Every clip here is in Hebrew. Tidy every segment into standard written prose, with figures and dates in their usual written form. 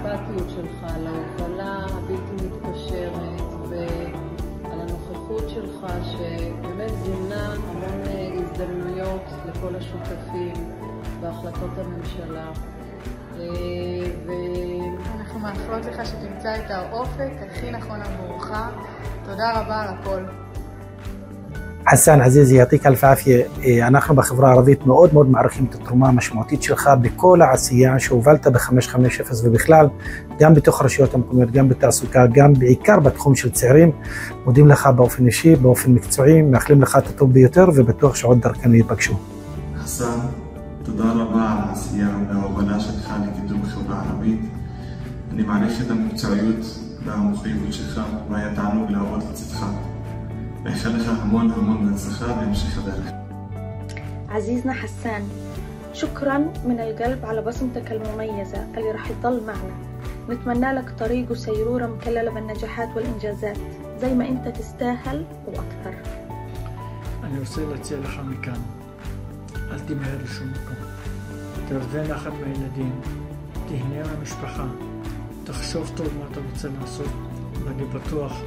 האכפתיות שלך, על ההובלה הבלתי מתפשרת ועל הנוכחות שלך שבאמת זימנה המון הזדמנויות לכל השותפים בהחלטות הממשלה. אנחנו מאחלות לך שתמצא את האופק הכי נכון עבורך. תודה רבה על הכל. حسان عزيزي يعطيك الف عافيه. אנחנו בחברה הערבית מאוד מעריכים את התרומה המשמעותית שלך בכל העשייה שהובלת ב-550 ובכלל גם בתוך הרשויות המקומיות, גם בתעסוקה, גם בעיקר בתחום של צעירים. מודים לך באופן אישי, באופן מקצועי, מאחלים לך את הטוב ביותר ובטוח שעוד דרכם ייפגשו. חסן, תודה רבה על העשייה וההובלה שלך לקידום החברה הערבית. אני מעריך את המקצועיות והמחויבות שלך והיה תענוג לעבוד לצדך. מאחל לך המון בהצלחה בהמשך הדרך. عزيزنا حسان، شكرا من القلب على بصمتك المميزة اللي راح تضل معنا. نتمنى لك طريق وسيرورة مكللة بالنجاحات والإنجازات زي ما أنت تستاهل وأكثر. אני רוצה להציע לך מכאן, אל תמהר לשום מקום. תרווה נחת מהילדים, תהנה מהמשפחה, תחשוב טוב מה אתה רוצה לעשות, ואני בטוח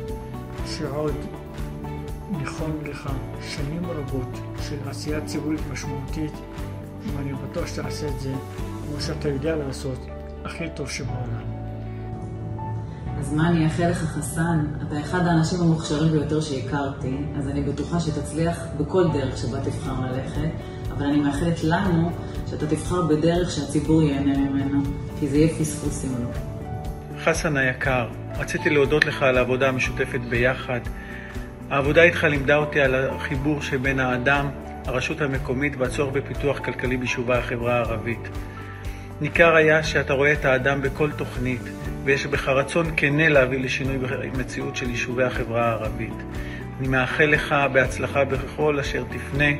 שעוד נכון לך שנים רבות של עשייה ציבורית משמעותית, ואני בטוח שתעשה את זה כמו שאתה יודע לעשות, הכי טוב שבעולם. אז מה אני אאחל לך חסן? אתה אחד האנשים המוכשרים ביותר שהכרתי, אז אני בטוחה שתצליח בכל דרך שבה תבחר ללכת, אבל אני מאחלת לנו שאתה תבחר בדרך שהציבור ייהנה ממנו, כי זה יהיה פספוס אם לא. חסן היקר, רציתי להודות לך על העבודה המשותפת ביחד. העבודה איתך לימדה אותי על החיבור שבין האדם, הרשות המקומית והצורך בפיתוח כלכלי ביישובי החברה הערבית. ניכר היה שאתה רואה את האדם בכל תוכנית, ויש בך רצון כנה להביא לשינוי במציאות של יישובי החברה הערבית. אני מאחל לך בהצלחה בכל אשר תפנה.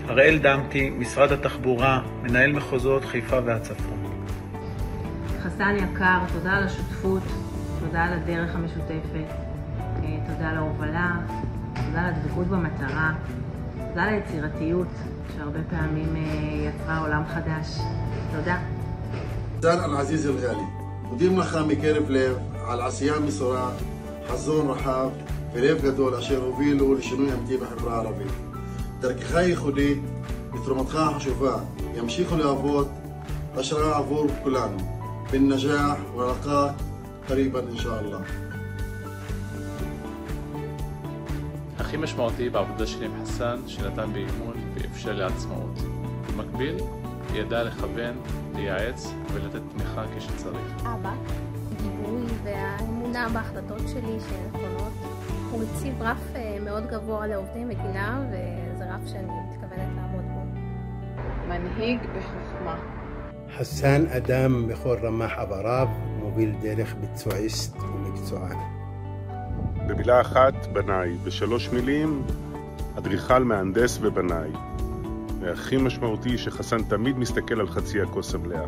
הראל דמתי, משרד התחבורה, מנהל מחוזות חיפה והצפון. חסן יקר, תודה על השותפות, תודה על הדרך המשותפת, תודה על ההובלה, תודה על הדבקות במטרה, תודה על היצירתיות שהרבה פעמים יצרה עולם חדש. תודה. חסן אל-עזיז אל-גאלי, מודים לך מקרב לב על עשייה מסורה, חזון רחב ולב גדול אשר הובילו לשינוי אמיתי בחברה הערבית. דרכך ייחודית ותרומתך החשובה ימשיכו להוות השראה עבור כולנו. بالنجاح ونلقاك قريبا إن شاء الله. הכי משמעותי בעבודה שלי עם חסן שנתן בי אימון ואפשר לי עצמאות. במקביל, ידע לכוון, לייעץ ולתת תמיכה כשצריך. אבא, גיבוי והאמונה בהחלטות שלי שהן נכונות. הוא הציב רף מאוד גבוה לעובדי מדינה וזה רף שאני מתכוונת לעמוד בו. מנהיג בחוכמה. حسان أدم بخور رماح أبراب موبيل ديرخ بتسوعيست ومקצוען. במילה אחת, בנאי. בשלוש מילים, אדריכל, מהנדס ובנאי. והכי משמעותי שחסן תמיד מסתכל על חצי הכוס המלאה.